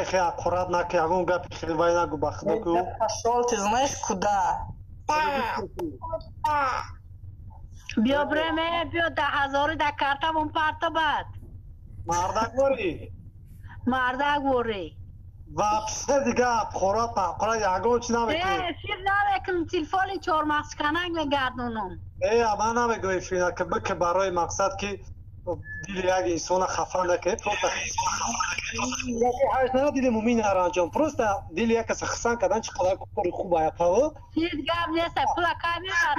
خیلی اقرار نکه اون گپی خیلی وای نگو بخدا کو پشال ти знаеш куда بیا برمه بیا 10,000 در کارتمون پارتا باد مردک باری مردک بوری واپسه دیگه اقرار پاقرار یگو چی نمیکنی شیر نمیکنم تلفونی 4 مسکننگ میگردونم اما نمیگوی فینا که بکه برای مقصد که دیل یک انسان خفه نکنه پروستا نه دیل مومین هرانجام پروستا دیل یک کس خسان کدن چقدر کاری خوب آیا پاو چیز گم نیست پولا کار میخواد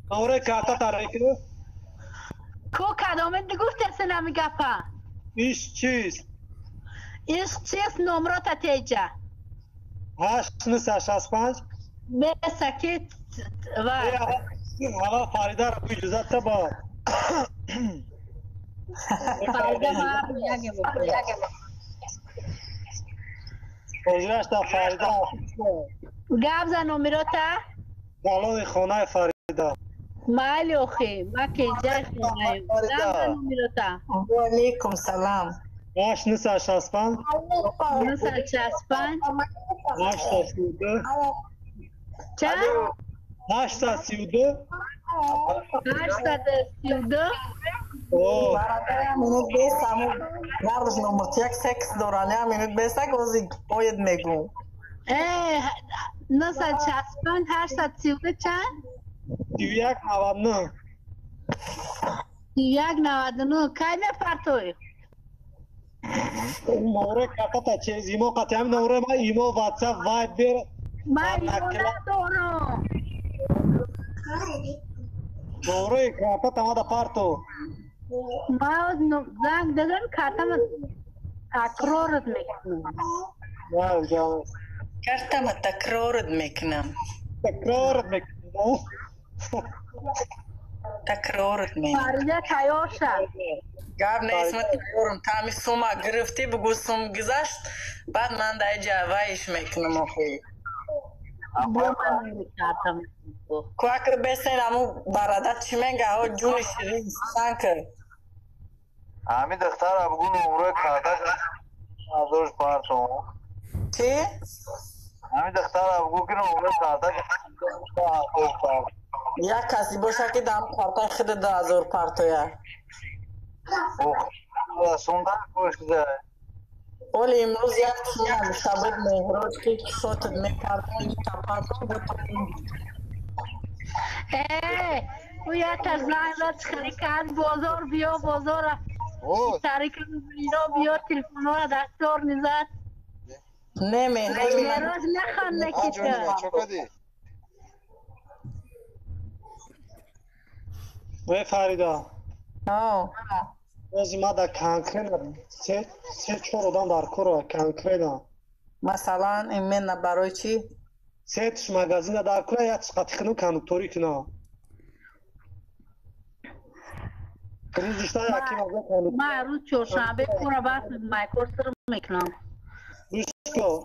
آوره کارتا تاریخ کو کدامه دیگفت سه نمیگفه ایش چیز ایش چیز نمرات تیجه 8 65 سکت و حالا فریده را بوی جزت با فایده ما بیاگه حجرش در فریده گم زن نمراتا بالون خانه فریده مالی اخی ما که جای خونه گم زن نمراتا علیکم سلام 8 65 965 832 چند؟ 832 832 برادر минут бесаму гардаш номерти як секс доран я минут бесак ози боед мегу 965 832 چند؟ 2199 2199 کی میپرتوی؟ نوره کتا تا چیز ایمو قطعی هم نوره ما ایمو واتساپ وایبر من ایمو ندارم نوره کتا تا ما دا پارتو ما زنگ دادم کارتم تکرارت میکنم واو جان کارتم تکرارت میکنم تکرارت میکنم تکرارت میکنم فریده تیار شد گاب نیست من تکرارم تامی سوما گرفتی بگو سوم گذاشت بعد من دای جوایش میکنم اخوی بیا من میکردم کوکر بسین امو برادر چی میگه ها جون شیرین سانکر همی دختر ابگو نمره کارتا ازش پارتو چی؟ همی دختر ابگو که نمره کارتا ازش پارتو یک کسی باشه که دام کارتا خود 10,000 پارتویا اوه سونده کوش ده ولی امروز یک چیزی شبت مهراج که شوتت میکردن این کپارتو بطوریم او یا تزنای را چخریکن بازار بیا بازار تاریکن بینا بیا تلفن را دستار نزد نه مهراج مهراج نخوان نکیتا وی فریده از ما دا کنکرین سه چور آدم در کور کنکرین مثلا این من برای چی؟ سه تش مگازین در کور یا چقدر خنو کندکتوری کنه روزشتا یکی مگه کندکتور ما روز چهارشنبه کورا بس مایکروس رو میکنم روشکو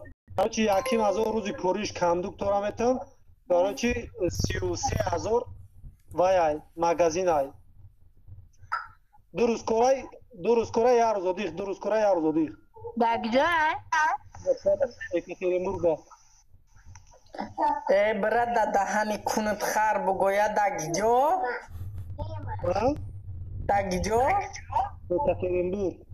چی یکی از اون روزی کوریش کندکتورا میتم برای چی 33,000 وای مگازین های دو روز کورای یه روز دیخ دو روز کورای یه روز دیخ دگجا اکتریمبورگ برد در دهنی کنت خر بگوید دگجا دگجا اکتریمبورگ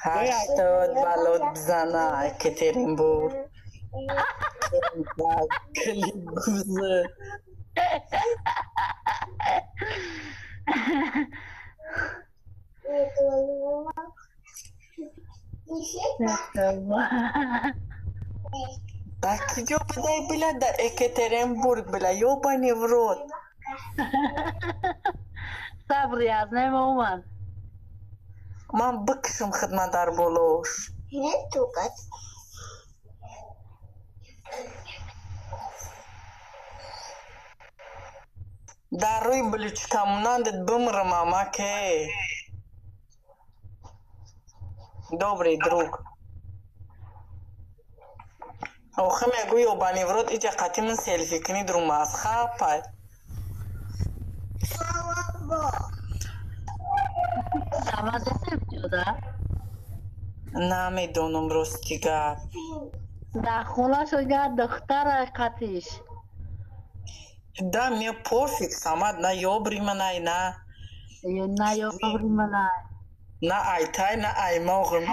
80 بلاد بزنه اکتریمبورگ کلی گوزه در کجا بدای بلا در اکتریمبورگ بلا یا با نیورود صبری از نیم اومد من بکشم خدمت در بلوش در روی بلیچکمونندت بمرم اما که добрый друг آخه میگوی او بانیورود ایجا قطعی من سیلفی کنی درو ماسخه پای سواد سیف شده نمیدونم راستی گپ در خونه شو دختر حقیقتش دم یا پوفیک سامد نه یابری منای نه نه یا قبر منه نه ایتای نه ایماغ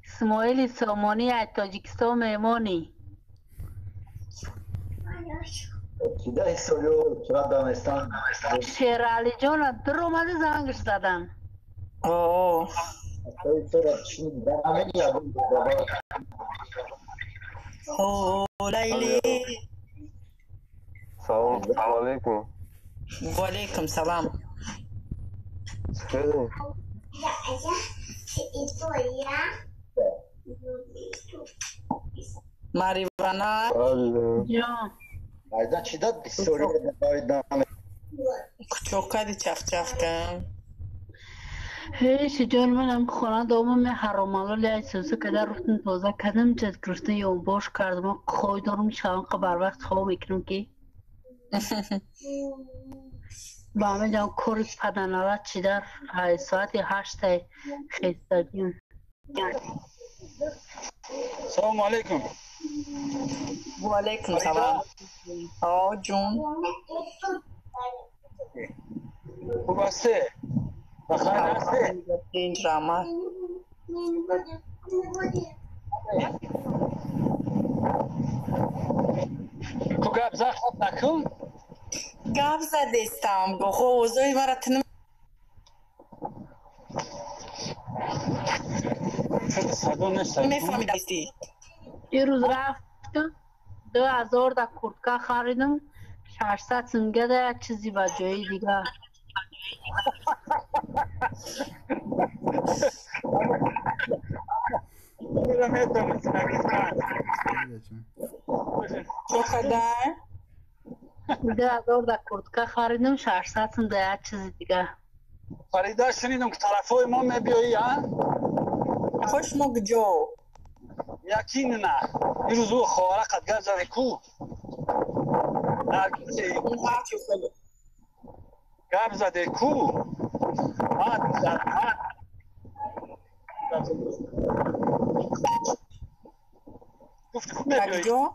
اسماعیل سامانی از تاجیکستان مهمانی چیده سویو چرا دامستان شیرالی جان در اومده زنگش زدن اوه چرا چی همه یادم بابا اوه لیلی سلام علیکم و علیکم سلام چطوری؟ ماریوانا جان ایدا چی داد سوری باید نام کوچوکا دی چف چف کن هیچ جان منم خانه دومم حرامالو احساسه که در رفتن تازه کردم چه کرسته یا باش کردم خوی دارم شبان که بر وقت خواب میکنم که با همه جان کور پدنالت چی در ساعت 8 خیستگیم سلام علیکم و علیکم سلام آه جون خوب هسته؟ بخیر هسته؟ اینج رامه کو گپ زد خط نکن گپ زدیستم گو خو اوزای مرا تنم صدا نشتر میفهمیدستی این روز رفتم 2000 در کورتکا خریدم 600 سنگه ده چیزی با جایی دیگه چو قدر 2000 در کورتکا خریدم 600 سنگه چیزی دیگه فریده شنیدم که طرفای ما میبیایی ها؟ خوش مگجو یقین نه این روز او خواره قد گرد زده کو گپ زده کو گفت کو میبیایی مگجو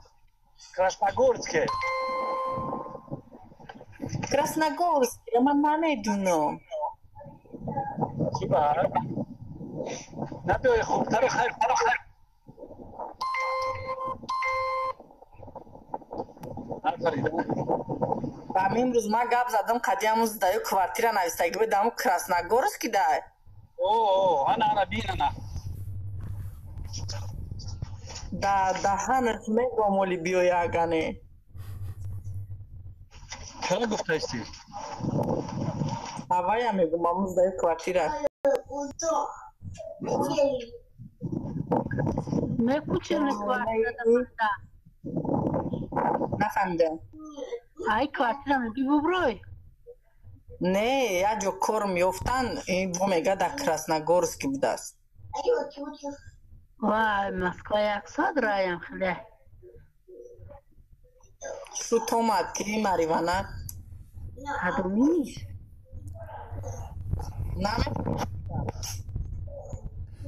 کراشنگورسکه کراسنگورسک من نمیدونم چی باید؟ نبیایی خوبتر و خیر همین روز ما گپ زدم قدیموز دایو کوارتیرا نویستگی بدم کراسنگورسک دای اوه انا بیننا دا دهنت میگم ولی بیای اگانه چرا گفته استی؟ هوایا میگم امروز دایو کوارتیرا میکوچه نکوارتیر نفهمیدم ای کوارتیر میگی ببروی نه یا جو کور میفتن این بو میگه در کراسنگورسک بوده است وای مسکو 100 رایم خیلی شو تومد که ماریوانا ادومی نیست نه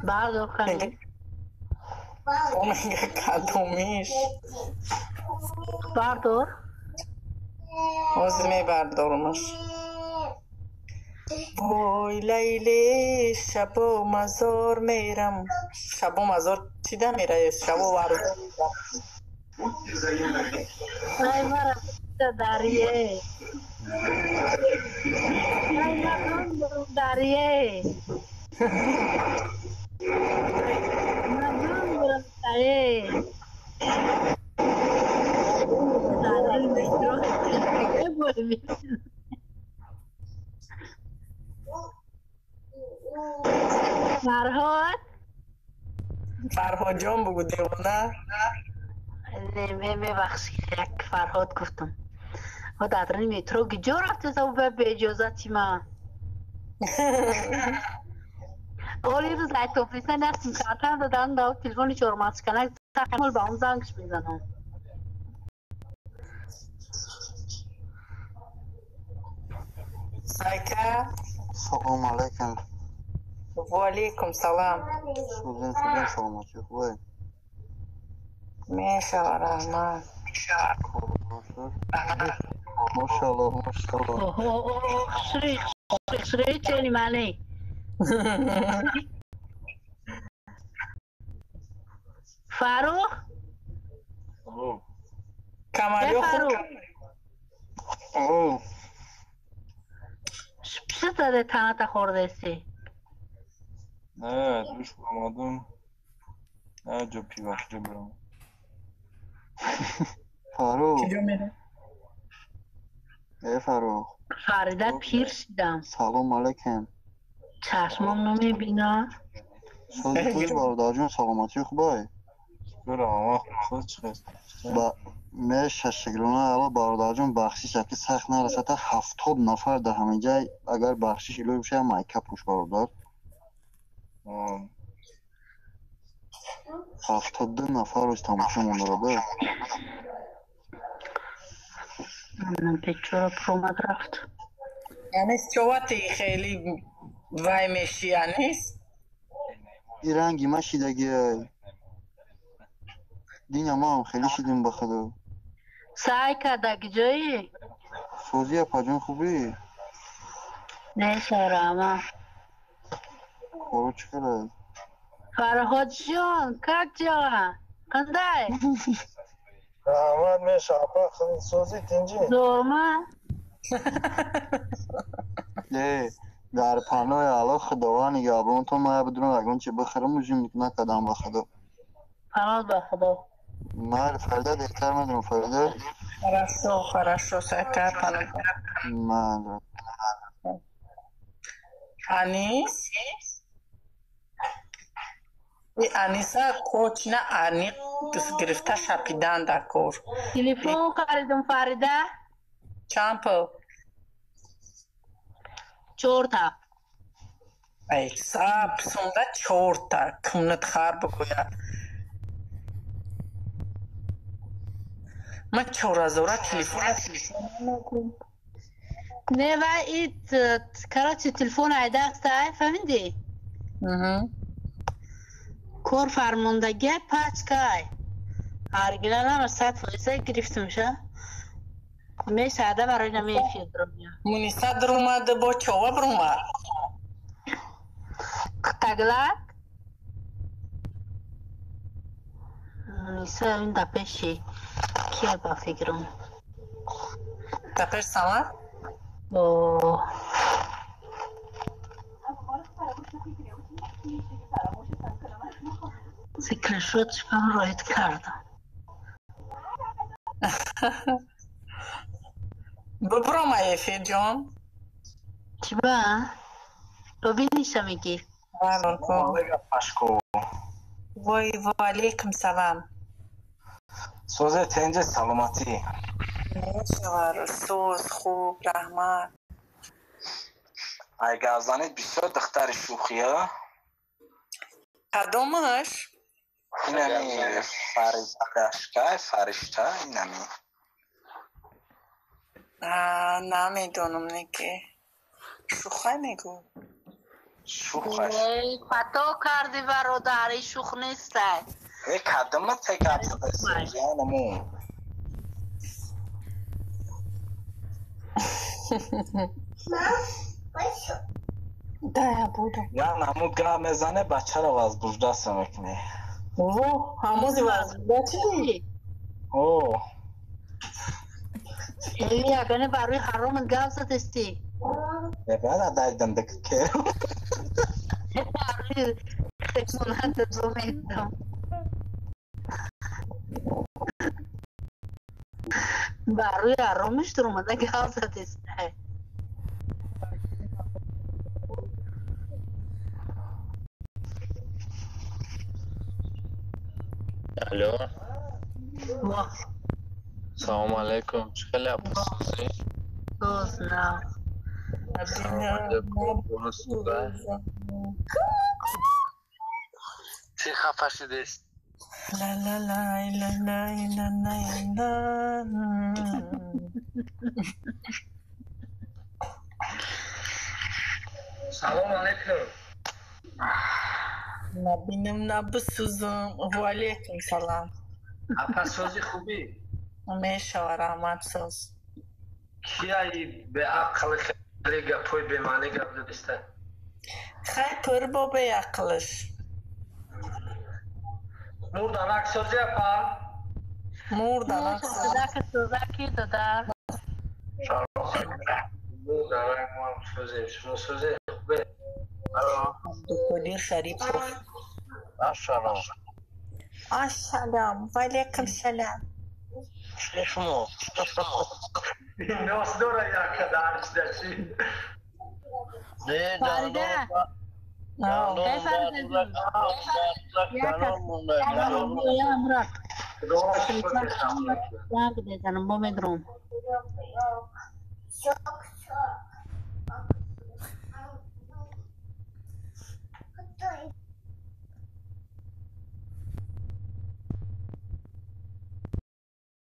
بردار خیلی او میگه کدومیش بردار از میبردارمش وای لیلی شب و مزار میرم شب و مزار چی ده میره شب و ورزار ای مرا دریه ای مرا دریه من برم دریه فرهاد جان بگو دیوانه ببخشید یک فرهاد گفتم و در مترو کجا رفته تو به اجازتی من اولی روز ای توفیسه نستیم کارتم دادن داو تلفونی چورماس کنه تکمل با اون زنگش میزنم سایکه سلام علیکم. و علیکم سلام. سوزن کدام سلامتی خوبه؟ میشه رحمان. ماشاءالله ماشاءالله. شری چنی مالی فاروق کمالیو فاروق اوه چه زده تنها خورده سی نه دوش آمدم نه جا پیوخته برم فاروق کجا میره؟ فاروق فریده پیر شدم سلام علیکم. چشمام نمیبینا سوزی خوبی برادر جون سلامتی خوبه؟ برم آقا خود چقدر با میشه شکلونه الا برادر جون بخشیش که سخت نرسه تا 70 نفر در همین جای اگر بخشیش ایلو بشه مایکا پوش برادر 72 نفر روش تماشا مونده برادر. من پیچه رو پرومد رفت انیس چواتی خیلی وای میشی انیس؟ این رنگی ما شیدگی دین ما هم خیلی شیدیم بخدا. سعی کرده جایی سوزی اپا جون خوبی؟ نیشه رحمه خورو چکره؟ فرهاد جان کک جان کنده Ahmet meşe apa sözü tinci. زورمه در پناه الله خداوند نگهبان تو ما بدون اگرون چه بخرم مجیم نکدم بخدا. فرهاد به خدا من فرده دیتر میدونم فرده хорошо سکر کنم. من انیس؟ این انیسا کوچ نه انیق گرفته شپیدن در کور. تلفن خریدم فریده چمپو؟ چورتا ای سب سونده چورتا کمنت خر بگوید من 4000 تلفن نه و ایت کراچی تلفن ایده است فهمیدی کور فرماندگی پچ کای هرگیلن هم 100% گرفته میشه میشه عده برای نمیفید رو میاد مونیسا در اومده با چوه بر اومد تگلک نیسه این دپشی کیه با فکرم تپش سمر اوه ذکر شد شکم رایت کردم ببرم ایفی جان چی با؟ ببینیشم میگی والله کو پشکو وای و علیکم سلام سوزه تنج سلامتی نشوار سوز خوب رحمت اگه ازانید بسیار دختر شوخیه قدومش اینمی فرشته فرشته اینمی نمیدونم نگه شوخه میگو شوخش خطا کردی برادری شوخ نیسته ای کدوم تکب زده سوزیانمون ده بودم یا نمو گه میزنه بچه رو از بجده سمکنه او هموزی وزده چی دی؟ اوه ایوی اگنه برای حرام گفت زدستی ببینه دایدن دکت که برای تکمونت دو میدم برای حرامش در اومده گفت زدستی الو واه سلام علیکم چه خیلی اپسوسی دوست نه سلام علیکم درست خوبه چی خفه شده است لا لا لا لا لا لا لا لا سلام علیکم. نبینم نبسوزم. وعلیکم سلام. اپسوزی خوبی؟ میشه رحمت سوز. کیایی به عقل خیلی گپوی به معنی گپ داشته؟ خیلی پر با به عقلش. مردن اکسوزی اپا؟ مردن نه که سوزاکی دادر مردن اکسوزی شما سوزی خوبه؟ دکتر شریف گفت. السلام. السلام وعلیکم سلام. شما این ناس داره یک کدرش داشتی؟ نه فریده امرا زنگ بزنم با مدروم